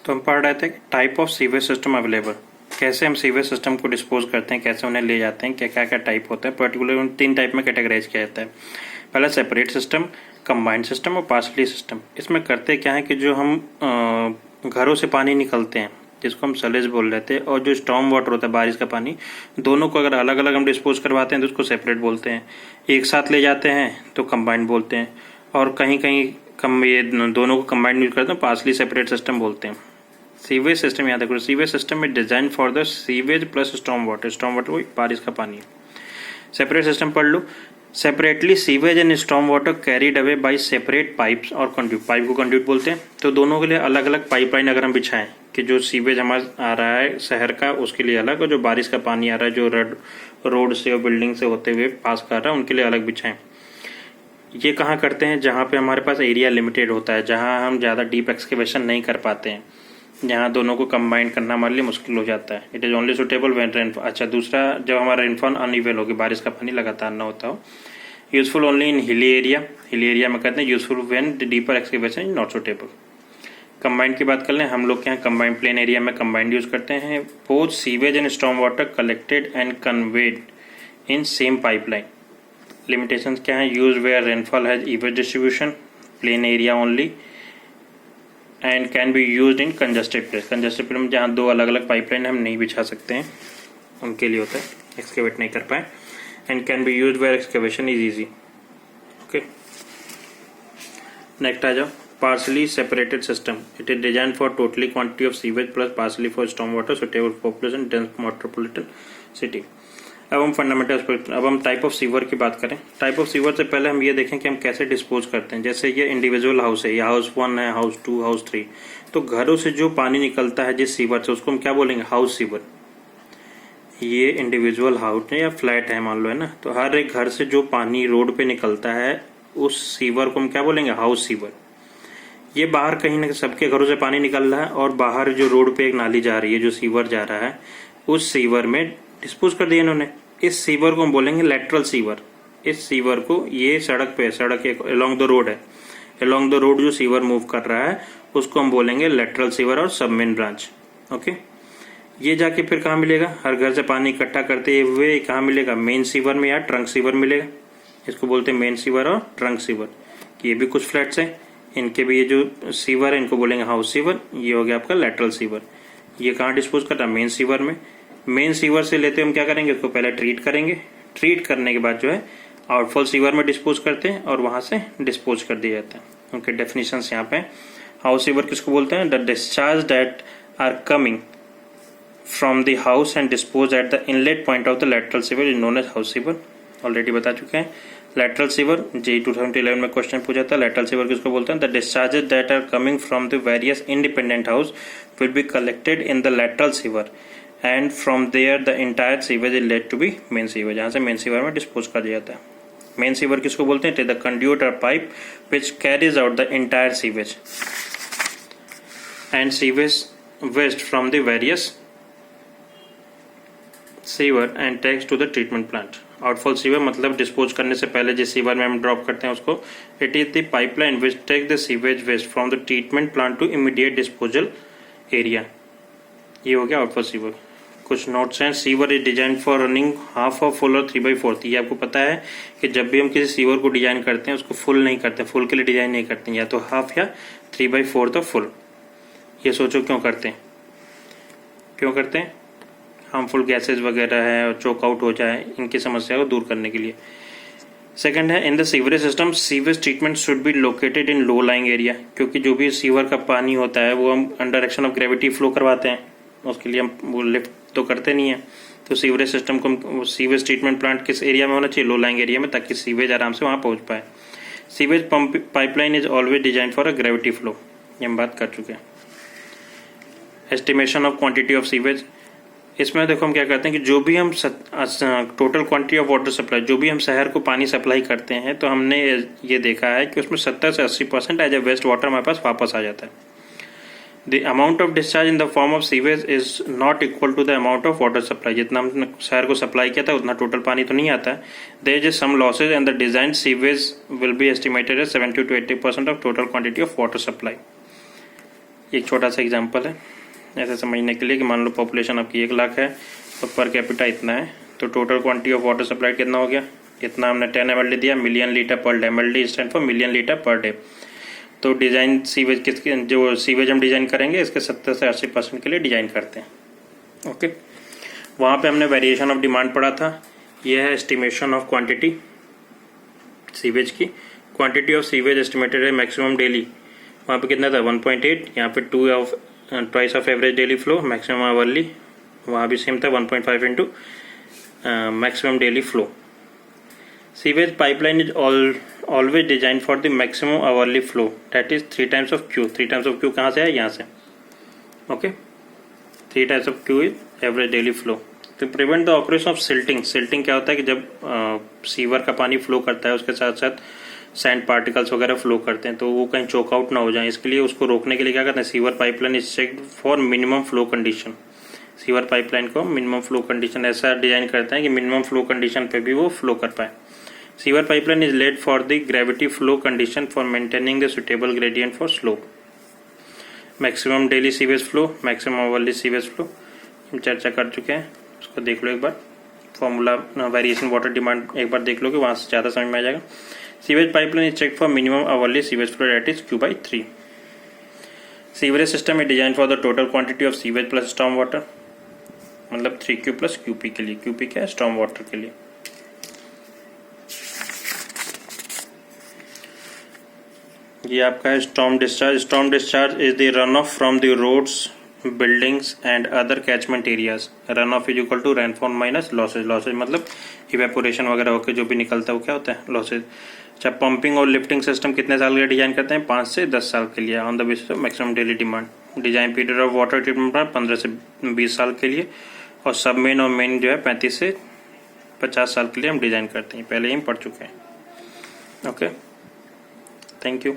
तो हम पढ़ रहे थे कि type of sewage system available, कैसे हम सीवेज सिस्टम को डिस्पोज करते हैं, कैसे उन्हें ले जाते हैं, क्या क्या क्या टाइप होता है। पर्टिकुलर उन 3 टाइप में कैटेगराइज किया जाता है। पहला सेपरेट सिस्टम, कंबाइंड सिस्टम और पार्शली सिस्टम। इसमें करते क्या है कि जो हम घरों से पानी निकलते हैं जिसको हम सलेज बोल रहे थे, और जो स्टॉर्म वाटर होता है बारिश का पानी, दोनों को अगर अलग अलग हम डिस्पोज करवाते हैं तो उसको सेपरेट बोलते हैं। एक साथ ले जाते हैं तो कंबाइंड बोलते हैं, और कहीं कहीं ये दोनों को कंबाइंड यूज करते हैं, पार्शली सेपरेट सिस्टम बोलते हैं। सीवेज सिस्टम याद रखो, सीवेज सिस्टम में design for the sewage plus storm water वो बारिश का पानी है। सेपरेट सिस्टम पढ़ लो। Separately sewage and storm water carried away by separate pipes और कंड्यूट। पाइप को कंड्यूट बोलते हैं। तो दोनों के लिए अलग अलग पाइपलाइन अगर हम बिछाएं कि जो सीवेज हमारा आ रहा है शहर का उसके लिए अलग, और जो बारिश का पानी आ रहा है जो रोड से और बिल्डिंग से होते हुए पास कर रहा है उनके लिए अलग बिछाएं। ये कहाँ करते हैं? जहाँ पे हमारे पास एरिया लिमिटेड होता है, जहाँ हम ज़्यादा डीप एक्सकेवेशन नहीं कर पाते हैं, जहाँ दोनों को कंबाइन करना हमारे लिए मुश्किल हो जाता है। It is only suitable when rainfall. अच्छा, दूसरा जब हमारा रेनफॉल अनइवन होगी, बारिश का पानी लगातार ना होता हो। Useful only in hilly area. Hilly area में कहते हैं useful when the deeper excavation is not suitable. Combined की बात कर लें, हम लोग के यहाँ कंबाइंड प्लेन एरिया में कंबाइंड यूज करते हैं। Both sewage and storm water collected and conveyed in same pipeline. Limitations क्या है? Use where rainfall has even distribution, plain area only, and can be used in congested place. Congested place में जहाँ 2 अलग अलग pipeline हम नहीं बिछा सकते हैं उनके लिए होता है, एक्सकेवेट नहीं कर पाए। And can be used where excavation is easy. Okay, next आ जाओ। Partially separated system, it is design for totally quantity of sewage plus partially for storm water suitable population dense metropolitan city. अब हम fundamental, अब हम type of sewer की बात करें। Type of sewer से पहले हम ये देखें कि हम कैसे डिस्पोज करते हैं। जैसे ये इंडिविजुअल हाउस है, या हाउस 1 है, हाउस 2, हाउस 3, तो घरों से जो पानी निकलता है जिस सीवर से उसको हम क्या बोलेंगे? House sewer. ये इंडिविजुअल हाउस है या फ्लैट है मान लो, है ना, तो हर एक घर से जो पानी रोड पे निकलता है उस सीवर को हम क्या बोलेंगे? House sewer. ये बाहर कहीं ना सबके घरों से पानी निकल रहा है और बाहर जो रोड पे एक नाली जा रही है, जो सीवर जा रहा है, उस सीवर में डिस्पोज कर दिया इन्होंने। इस सीवर को हम बोलेंगे लेटरल सीवर। इस सीवर को, ये सड़क पे, सड़क अलोंग द रोड है, अलोंग द रोड जो सीवर मूव कर रहा है उसको हम बोलेंगे लेटरल सीवर और सबमेन ब्रांच। ओके, ये जाके फिर कहाँ मिलेगा? हर घर से पानी इकट्ठा करते हुए कहाँ मिलेगा? मेन सीवर में या ट्रंक सीवर मिलेगा। इसको बोलते हैं मेन सीवर और ट्रंक सीवर। ये भी कुछ फ्लैट्स हैं, इनके भी ये जो सीवर है इनको बोलेंगे हाउस सीवर। ये हो गया आपका लेटरल सीवर। ये कहाँ डिस्पोज करता है? मेन सीवर में। मेन सीवर से लेते हम क्या करेंगे? उसको पहले ट्रीट करेंगे, ट्रीट करने के बाद जो है आउटफॉल सीवर में डिस्पोज करते हैं और वहां से डिस्पोज कर दिया जाता है। उनके डेफिनेशंस यहाँ पे। हाउस सीवर किसको बोलते हैं? The discharge that are coming from the house and dispose at the inlet point of the lateral sewer is known as house sewer. Already बता चुके हैं। लेटरल सीवर जे 2011 में क्वेश्चन पूछा था। लेटरल सीवर किसको बोलते हैं? The discharges that are coming from the various independent house will be collected in the lateral sewer and from there the entire sewage is laid to be main sewer. जहाँ से main sewer में dispose कर दिया जाता है। Main sewer किसको बोलते हैं? द कंड्यूट और pipe which carries out the entire sewage and sewage waste from the various sewer and takes to the treatment plant. Outfall sewer मतलब डिस्पोज करने से पहले जिस सीवर में हम ड्रॉप करते हैं उसको। It is the pipeline which take the sewage waste from the treatment plant to immediate disposal area. ये हो गया आउटफॉल सीवर। कुछ नोट्स हैं। Sewer is design for running half और फुल और 3/4। ये आपको पता है कि जब भी हम किसी सीवर को डिजाइन करते हैं उसको फुल नहीं करते, फुल के लिए डिजाइन नहीं करते, या तो हाफ या 3/4 तो फुल। ये सोचो क्यों करते हैं? क्यों करते हैं? हार्मफुल गैसेज वगैरह है और चोक आउट हो जाए, इनकी समस्या को दूर करने के लिए। सेकंड है, in the sewerage system sewage treatment should be located in low lying area. क्योंकि जो भी सीवर का पानी होता है वो हम under action of gravity flow करवाते हैं, उसके लिए हम वो लिफ्ट तो करते नहीं है। तो सीवरेज सिस्टम को, सीवेज ट्रीटमेंट प्लांट किस एरिया में होना चाहिए? लो लाइंग एरिया में, ताकि सीवेज आराम से वहां पहुंच पाए। Sewage pump pipeline is always design for a gravity flow. ये हम बात कर चुके हैं। Estimation of quantity of sewage, इसमें देखो हम क्या करते हैं कि जो भी हम total quantity of water supply, जो भी हम शहर को पानी सप्लाई करते हैं, तो हमने ये देखा है कि उसमें 70 से 80% एज ए वेस्ट वाटर हमारे पास वापस आ जाता है। The amount of discharge in the form of sewage is not equal to the amount of water supply. जितना हमने शहर को सप्लाई किया था उतना टोटल पानी तो नहीं आता है। There is some losses and the designed sewage will be estimated as 70 to 80% of total quantity of water supply. एक छोटा सा एग्जांपल है ऐसे समझने के लिए कि मान लो पॉपुलेशन आपकी 1 लाख है और पर कैपिटा इतना है, तो total quantity of water supply कितना हो गया, इतना हमने 10 ml दिया, million litre per day, MLD stand for million litre per day. तो डिज़ाइन सीवेज किसके, जो सीवेज हम डिज़ाइन करेंगे इसके 70 से 80% के लिए डिज़ाइन करते हैं। ओके, वहाँ पे हमने वेरिएशन ऑफ डिमांड पढ़ा था। यह है एस्टिमेशन ऑफ क्वांटिटी सीवेज की। क्वांटिटी ऑफ सीवेज एस्टिमेटेड है मैक्सिमम डेली, वहाँ पे कितना था 1.8, यहाँ पे 2 twice of average daily flow, maximum hourly वहाँ भी सेम था 1.5 into maximum daily flow. Sewage pipeline is always design for the maximum hourly flow, that is 3 times of Q. 3 times of Q कहाँ से है, यहाँ से। Okay, 3 times of Q is average daily flow. तो prevent the operation of silting. Silting क्या होता है कि जब सीवर का पानी फ्लो करता है उसके साथ साथ सैंड पार्टिकल्स वगैरह फ्लो करते हैं, तो वो कहीं चोक आउट ना हो जाए, इसके लिए उसको रोकने के लिए क्या करते हैं, sewer pipeline is checked for minimum flow condition. Sewer pipeline को मिनिमम फ्लो कंडीशन ऐसा डिजाइन करते हैं कि मिनिमम फ्लो कंडीशन पे भी वो फ्लो कर पाए। Sewer pipeline is laid for the gravity flow condition for maintaining the suitable gradient for slope. Maximum daily sewage flow, maximum hourly sewage flow हम चर्चा कर चुके हैं, उसको देख लो एक बार। फॉर्मूला वेरिएशन वाटर डिमांड एक बार देख लो कि वहाँ से ज़्यादा समझ में आ जाएगा। Sewage pipeline is check for minimum hourly sewage flow, that is Q/3। Sewerage system is design for the total quantity of sewage plus storm water, मतलब 3Q + QP के लिए। QP क्या है, स्टॉर्म वाटर के लिए। ये आपका है storm discharge. Storm discharge is the run off from the roads, buildings and other catchment areas. Run off is equal to rainfall minus losses. Losses मतलब इवेपोरेशन वगैरह होकर जो भी निकलता है वो क्या होता है, लॉसेज। अच्छा, पंपिंग और लिफ्टिंग सिस्टम कितने साल के लिए डिजाइन करते हैं, 5 से 10 साल के लिए, on the basis of maximum daily demand. Design period of water treatment plant 15 से 20 साल के लिए, और सब मेन और मेन जो है 35 से 50 साल के लिए हम डिजाइन करते हैं। पहले ही हम पढ़ चुके हैं। Okay, thank you.